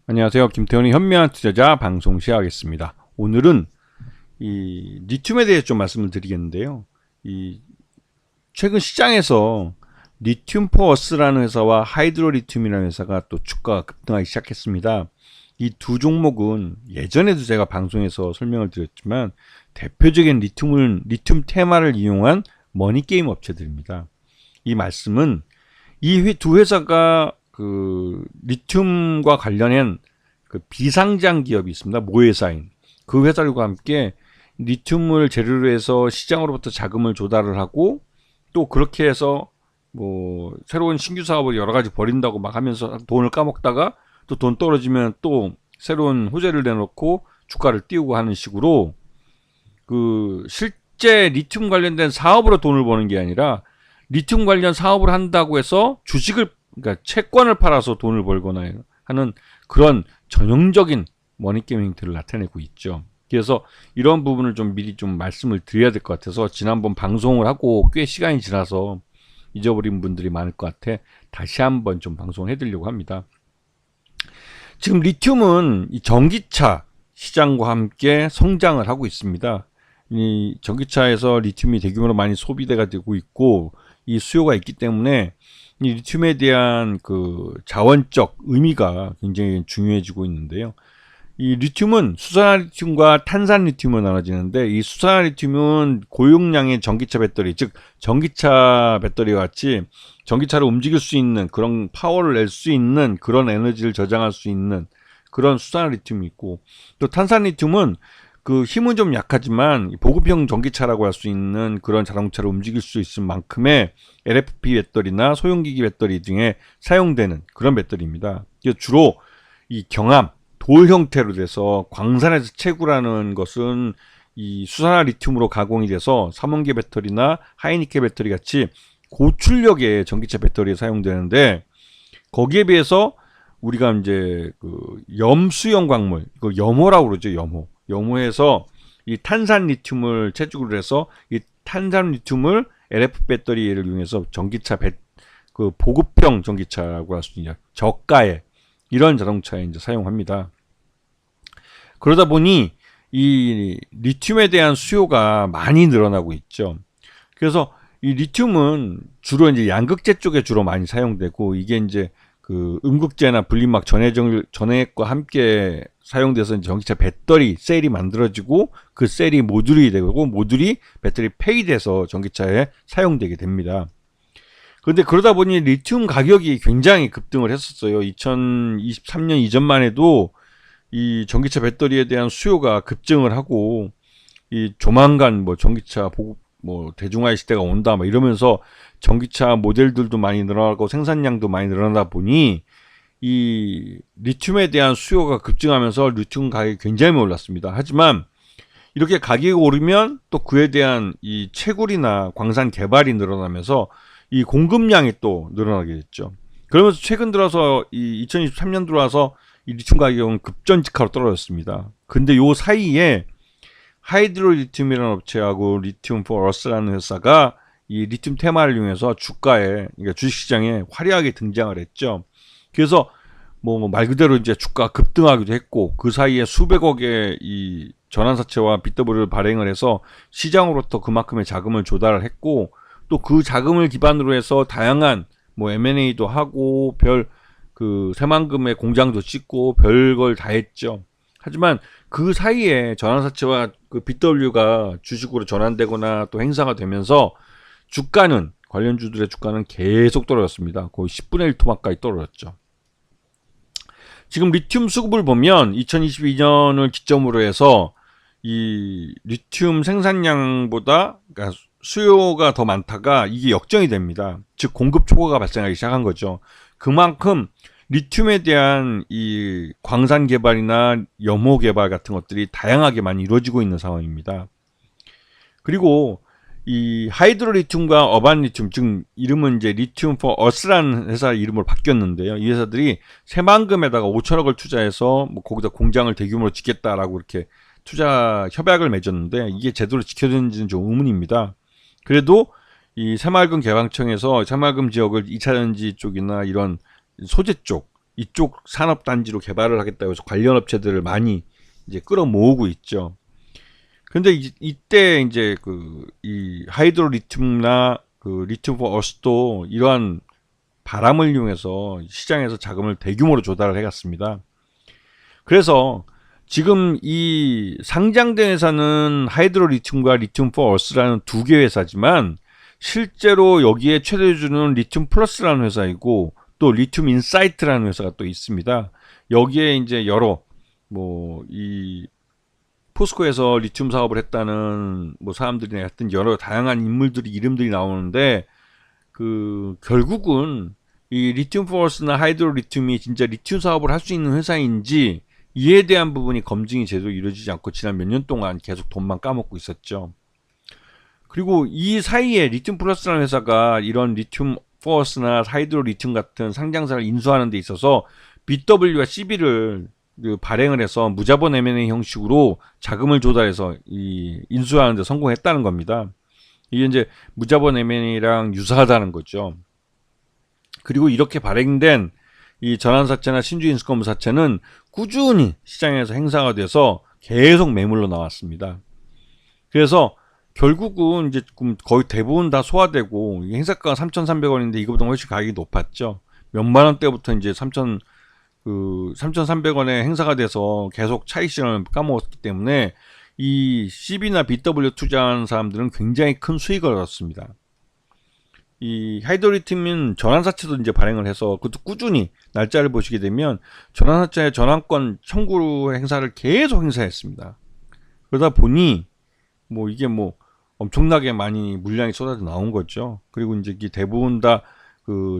안녕하세요. 김태훈의 현명한 투자자 방송 시작하겠습니다. 오늘은 이 리튬에 대해 좀 말씀을 드리겠는데요. 이 최근 시장에서 리튬 포어스라는 회사와 하이드로 리튬이라는 회사가 또 주가가 급등하기 시작했습니다. 이 두 종목은 예전에도 제가 방송에서 설명을 드렸지만 대표적인 리튬 테마를 이용한 머니게임 업체들입니다. 이 말씀은 이 두 회사가 그 리튬과 관련한 그 비상장 기업이 있습니다. 모회사인 그 회사들과 함께 리튬을 재료로 해서 시장으로부터 자금을 조달을 하고 또 그렇게 해서 뭐 새로운 신규 사업을 여러 가지 벌인다고 막 하면서 돈을 까먹다가 또 돈 떨어지면 또 새로운 호재를 내놓고 주가를 띄우고 하는 식으로 그 실제 리튬 관련된 사업으로 돈을 버는 게 아니라 리튬 관련 사업을 한다고 해서 주식을 그러니까 채권을 팔아서 돈을 벌거나 하는 그런 전형적인 머니게임 행태를 나타내고 있죠. 그래서 이런 부분을 좀 미리 좀 말씀을 드려야 될 것 같아서 지난번 방송을 하고 꽤 시간이 지나서 잊어버린 분들이 많을 것 같아 다시 한번 좀 방송을 해드리려고 합니다. 지금 리튬은 이 전기차 시장과 함께 성장을 하고 있습니다. 이 전기차에서 리튬이 대규모로 많이 소비가 되고 있고 이 수요가 있기 때문에 이 리튬에 대한 그 자원적 의미가 굉장히 중요해지고 있는데요. 이 리튬은 수산화 리튬과 탄산 리튬으로 나눠지는데 이 수산화 리튬은 고용량의 전기차 배터리, 즉 전기차 배터리와 같이 전기차를 움직일 수 있는 그런 파워를 낼 수 있는 그런 에너지를 저장할 수 있는 그런 수산화 리튬이 있고 또 탄산 리튬은 그 힘은 좀 약하지만 보급형 전기차라고 할 수 있는 그런 자동차를 움직일 수 있을 만큼의 LFP 배터리나 소형기기 배터리 등에 사용되는 그런 배터리입니다. 주로 이 경암, 돌 형태로 돼서 광산에서 채굴하는 것은 이 수산화 리튬으로 가공이 돼서 삼원계 배터리나 하이니켈 배터리 같이 고출력의 전기차 배터리에 사용되는데 거기에 비해서 우리가 이제 그 염수형 광물, 이거 염호라고 그러죠, 염호. 염호에서 이 탄산 리튬을 채굴을 해서 이 탄산 리튬을 LF 배터리를 이용해서 전기차 그 보급형 전기차라고 할 수 있는 저가의 이런 자동차에 이제 사용합니다. 그러다 보니 이 리튬에 대한 수요가 많이 늘어나고 있죠. 그래서 이 리튬은 주로 이제 양극재 쪽에 주로 많이 사용되고 이게 이제 그 음극재나 분리막 전해액과 함께 사용돼서 이제 전기차 배터리 셀이 만들어지고 그 셀이 모듈이 되고 모듈이 배터리 폐기돼서 전기차에 사용되게 됩니다. 그런데 그러다 보니 리튬 가격이 굉장히 급등을 했었어요. 2023년 이전만 해도 이 전기차 배터리에 대한 수요가 급증을 하고 이 조만간 뭐 전기차 보급 뭐 대중화의 시대가 온다 막 이러면서 전기차 모델들도 많이 늘어나고 생산량도 많이 늘어나다 보니 이 리튬에 대한 수요가 급증하면서 리튬 가격이 굉장히 올랐습니다. 하지만 이렇게 가격이 오르면 또 그에 대한 이 채굴이나 광산 개발이 늘어나면서 이 공급량이 또 늘어나게 됐죠. 그러면서 최근 들어서 이 2023년 들어와서 이 리튬 가격은 급전직하로 떨어졌습니다. 근데 요 사이에 하이드로 리튬이라는 업체하고 리튬 포어스라는 회사가 이 리튬 테마를 이용해서 주가에, 그러니까 주식시장에 화려하게 등장을 했죠. 그래서 뭐 말 그대로 이제 주가가 급등하기도 했고 그 사이에 수백억의 이 전환사채와 BW를 발행을 해서 시장으로부터 그만큼의 자금을 조달을 했고 또 그 자금을 기반으로 해서 다양한 뭐 M&A도 하고 별 그 새만금의 공장도 짓고 별걸 다 했죠. 하지만 그 사이에 전환사채와 그 BW가 주식으로 전환되거나 또 행사가 되면서 주가는 관련주들의 주가는 계속 떨어졌습니다. 거의 10분의 1 토막까지 떨어졌죠. 지금 리튬 수급을 보면 2022년을 기점으로 해서 이 리튬 생산량보다 그러니까 수요가 더 많다가 이게 역전이 됩니다. 즉 공급 초과가 발생하기 시작한 거죠. 그만큼 리튬에 대한 이 광산 개발이나 염호 개발 같은 것들이 다양하게 많이 이루어지고 있는 상황입니다. 그리고 이 하이드로 리튬과 어반 리튬, 즉 이름은 이제 리튬 포 어스라는 회사 이름으로 바뀌었는데요. 이 회사들이 새만금에다가 5천억을 투자해서 뭐 거기다 공장을 대규모로 짓겠다라고 이렇게 투자 협약을 맺었는데 이게 제대로 지켜졌는지는 좀 의문입니다. 그래도 이 새마을금 개방청에서 새마을금 지역을 2차전지 쪽이나 이런 소재 쪽 이쪽 산업 단지로 개발을 하겠다고 해서 관련 업체들을 많이 이제 끌어모으고 있죠. 근데 이때 이제 이 하이드로 리튬이나 리튬 포 어스도 이러한 바람을 이용해서 시장에서 자금을 대규모로 조달을 해갔습니다. 그래서 지금 이 상장된 회사는 하이드로 리튬과 리튬 포 어스라는 두 개 회사지만 실제로 여기에 최대주주는 리튬 플러스라는 회사이고 또 리튬 인사이트라는 회사가 또 있습니다. 여기에 이제 여러 이 포스코에서 리튬 사업을 했다는 사람들이나 하여튼 여러 다양한 인물들이 이름들이 나오는데 결국은 이 리튬 포어스나 하이드로 리튬이 진짜 리튬 사업을 할 수 있는 회사인지 이에 대한 부분이 검증이 제대로 이루어지지 않고 지난 몇 년 동안 계속 돈만 까먹고 있었죠. 그리고 이 사이에 리튬 플러스라는 회사가 이런 리튬 포어스나 하이드로 리튬 같은 상장사를 인수하는 데 있어서 BW와 CB를 발행을 해서 무자본 M&A 형식으로 자금을 조달해서 이 인수하는 데 성공했다는 겁니다. 이게 이제 무자본 M&A랑 유사하다는 거죠. 그리고 이렇게 발행된 이 전환사채나 신주인수권부사채는 꾸준히 시장에서 행사가 돼서 계속 매물로 나왔습니다. 그래서 결국은 이제 거의 대부분 다 소화되고 행사가가 3,300원인데 이거보다 훨씬 가격이 높았죠. 몇만 원대부터 이제 3,300원에 행사가 돼서 계속 차익 실현을 까먹었기 때문에 이 CB나 BW 투자한 사람들은 굉장히 큰 수익을 얻었습니다. 이 하이드로리튬은 전환사채도 이제 발행을 해서 그것도 꾸준히 날짜를 보시게 되면 전환사채 전환권 청구 행사를 계속 행사했습니다. 그러다 보니 이게 엄청나게 많이 물량이 쏟아져 나온 거죠. 그리고 이제 이게 대부분 다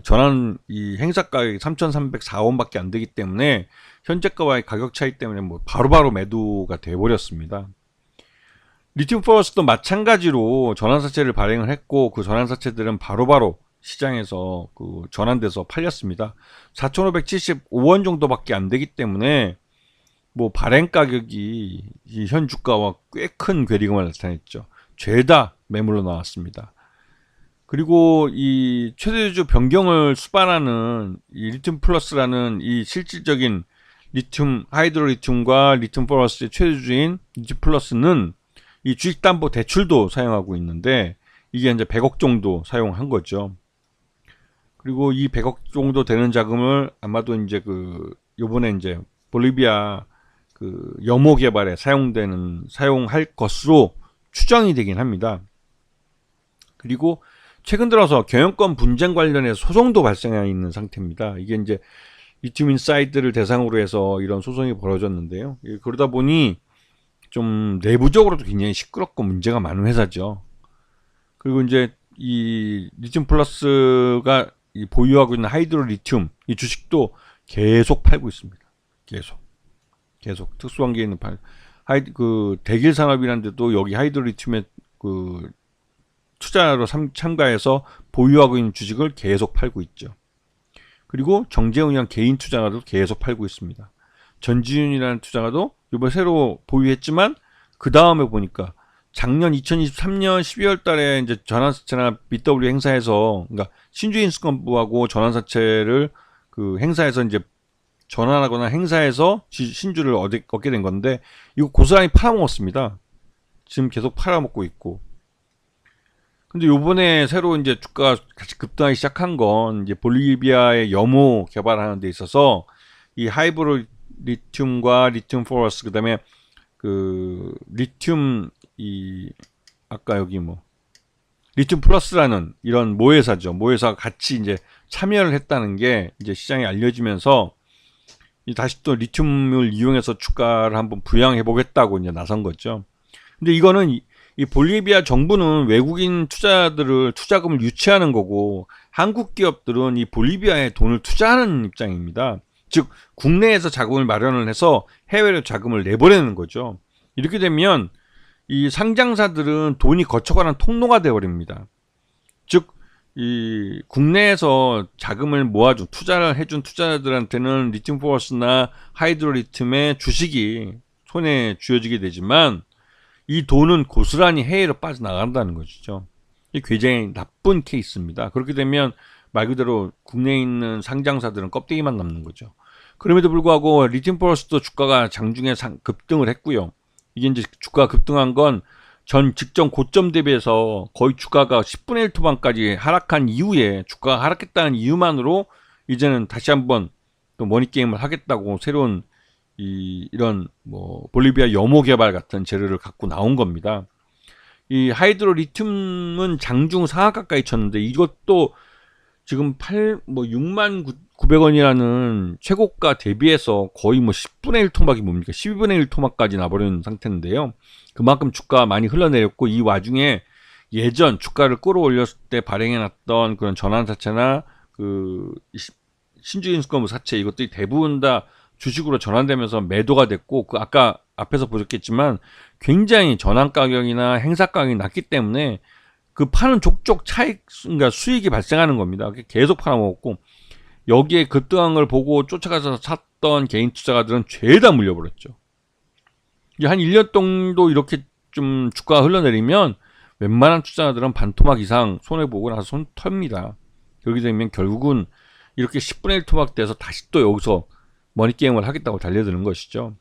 전환 이 행사 가격이 3,304원밖에 안 되기 때문에 현재가와의 가격 차이 때문에 바로바로 매도가 돼 버렸습니다. 리튬 포어스도 마찬가지로 전환사채를 발행을 했고 그 전환사채들은 바로바로 시장에서 전환돼서 팔렸습니다. 4,575원 정도밖에 안 되기 때문에 발행 가격이 현 주가와 꽤 큰 괴리감을 나타냈죠. 죄다 매물로 나왔습니다. 그리고 이 최대주주 변경을 수반하는 이 리튬 플러스라는 이 실질적인 리튬 하이드로 리튬과 리튬 플러스의 최대주주인 리튬 플러스는 이 주식담보대출도 사용하고 있는데 이게 이제 100억 정도 사용한 거죠. 그리고 이 100억 정도 되는 자금을 아마도 이제 요번에 이제 볼리비아 염호 개발에 사용할 것으로 추정이 되긴 합니다. 그리고 최근 들어서 경영권 분쟁 관련해서 소송도 발생해 있는 상태입니다. 이게 이제 리튬 인사이드를 대상으로 해서 이런 소송이 벌어졌는데요. 그러다 보니 좀 내부적으로도 굉장히 시끄럽고 문제가 많은 회사죠. 그리고 이제 이 리튬 플러스가 보유하고 있는 하이드로 리튬 이 주식도 계속 팔고 있습니다. 계속 특수관계에 있는 대길 산업이라는 데도 여기 하이드로 리튬에 투자로 참가해서 보유하고 있는 주식을 계속 팔고 있죠. 그리고 정재훈이랑 개인 투자가도 계속 팔고 있습니다. 전지윤이라는 투자가도 이번에 새로 보유했지만 그 다음에 보니까 작년 2023년 12월 달에 이제 전환사채나 BW 행사에서 그러니까 신주인수권부하고 전환사채를 행사에서 이제 전환하거나 행사해서 신주를 얻게 된 건데 이거 고스란히 팔아먹었습니다. 지금 계속 팔아먹고 있고. 근데 요번에 새로 이제 주가가 같이 급등하기 시작한 건 이제 볼리비아의 염호 개발하는 데 있어서 이 하이브로 리튬과 리튬 포러스 그다음에 리튬 아까 여기 리튬 플러스라는 이런 모회사죠. 모회사가 같이 이제 참여를 했다는 게 이제 시장에 알려지면서 다시 또 리튬을 이용해서 주가를 한번 부양해 보겠다고 이제 나선 거죠. 근데 이거는 이 볼리비아 정부는 외국인 투자금을 유치하는 거고 한국 기업들은 이 볼리비아에 돈을 투자하는 입장입니다. 즉 국내에서 자금을 마련을 해서 해외로 자금을 내보내는 거죠. 이렇게 되면 이 상장사들은 돈이 거쳐가는 통로가 되어버립니다. 즉 이 국내에서 자금을 모아준 투자를 해준 투자자들한테는 리튬 포어스나 하이드로 리튬의 주식이 손에 쥐어지게 되지만 이 돈은 고스란히 해외로 빠져나간다는 것이죠. 이게 굉장히 나쁜 케이스입니다. 그렇게 되면 말 그대로 국내에 있는 상장사들은 껍데기만 남는 거죠. 그럼에도 불구하고 리튬 포러스도 주가가 장중에 급등을 했고요. 이게 이제 주가 급등한 건 전 직전 고점 대비해서 거의 주가가 10분의 1 토반까지 하락한 이후에 주가가 하락했다는 이유만으로 이제는 다시 한번 또 머니게임을 하겠다고 새로운 이런 뭐 볼리비아 염호 개발 같은 재료를 갖고 나온 겁니다. 이 하이드로 리튬은 장중 상하 가까이 쳤는데 이것도 지금 69,900원이라는 최고가 대비해서 거의 뭐 10분의 1 토막이 뭡니까? 12분의 1 토막까지 나버리는 상태인데요. 그만큼 주가가 많이 흘러내렸고, 이 와중에 예전 주가를 끌어올렸을 때 발행해놨던 그런 전환사채나 그 신주인수권부 사채, 이것들이 대부분 다 주식으로 전환되면서 매도가 됐고, 그 아까 앞에서 보셨겠지만 굉장히 전환 가격이나 행사 가격이 낮기 때문에 그 파는 족족 차익, 그러니까 수익이 발생하는 겁니다. 계속 팔아먹었고, 여기에 급등한 걸 보고 쫓아가서 샀던 개인 투자가들은 죄다 물려버렸죠. 이제 한 1년 정도 이렇게 좀 주가가 흘러내리면 웬만한 투자자들은 반토막 이상 손해보고 나서 손 텁니다. 그렇게 되면 결국은 이렇게 10분의 1 토막 돼서 다시 또 여기서 머니게임을 하겠다고 달려드는 것이죠.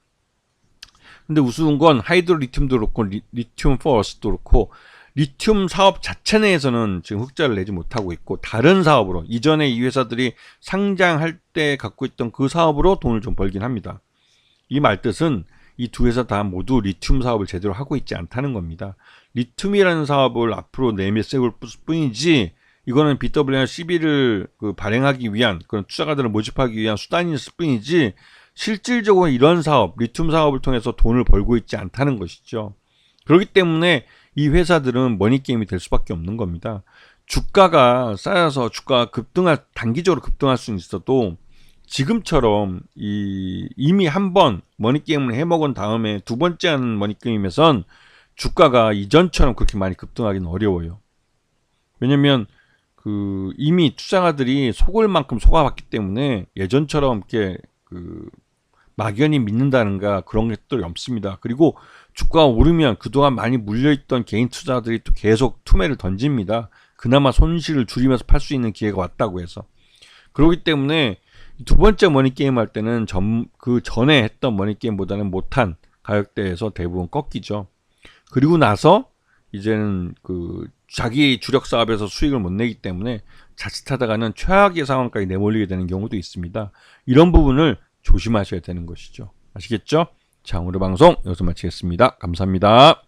근데 우스운 건 하이드로 리튬도 그렇고 리튬 포러스도 그렇고 리튬 사업 자체 내에서는 지금 흑자를 내지 못하고 있고, 다른 사업으로 이전에 이 회사들이 상장할 때 갖고 있던 그 사업으로 돈을 좀 벌긴 합니다. 이 말뜻은 이 두 회사 다 모두 리튬 사업을 제대로 하고 있지 않다는 겁니다. 리튬이라는 사업을 앞으로 내세울 뿐이지 이거는 BWR12를 발행하기 위한 그런 투자가들을 모집하기 위한 수단일 뿐이지 실질적으로 이런 사업, 리튬 사업을 통해서 돈을 벌고 있지 않다는 것이죠. 그렇기 때문에 이 회사들은 머니게임이 될 수밖에 없는 겁니다. 주가가 쌓여서 주가가 단기적으로 급등할 수는 있어도 지금처럼 이미 한 번 머니게임을 해먹은 다음에 두 번째 하는 머니게임에선 주가가 이전처럼 그렇게 많이 급등하기는 어려워요. 왜냐면 이미 투자가들이 속을 만큼 속아봤기 때문에 예전처럼 이렇게 막연히 믿는다는가 그런 것들이 없습니다. 그리고 주가가 오르면 그동안 많이 물려있던 개인 투자들이 또 계속 투매를 던집니다. 그나마 손실을 줄이면서 팔 수 있는 기회가 왔다고 해서. 그렇기 때문에 두 번째 머니게임 할 때는 그 전에 했던 머니게임보다는 못한 가격대에서 대부분 꺾이죠. 그리고 나서 이제는 자기 주력 사업에서 수익을 못 내기 때문에 자칫하다가는 최악의 상황까지 내몰리게 되는 경우도 있습니다. 이런 부분을 조심하셔야 되는 것이죠. 아시겠죠? 자, 오늘 방송 여기서 마치겠습니다. 감사합니다.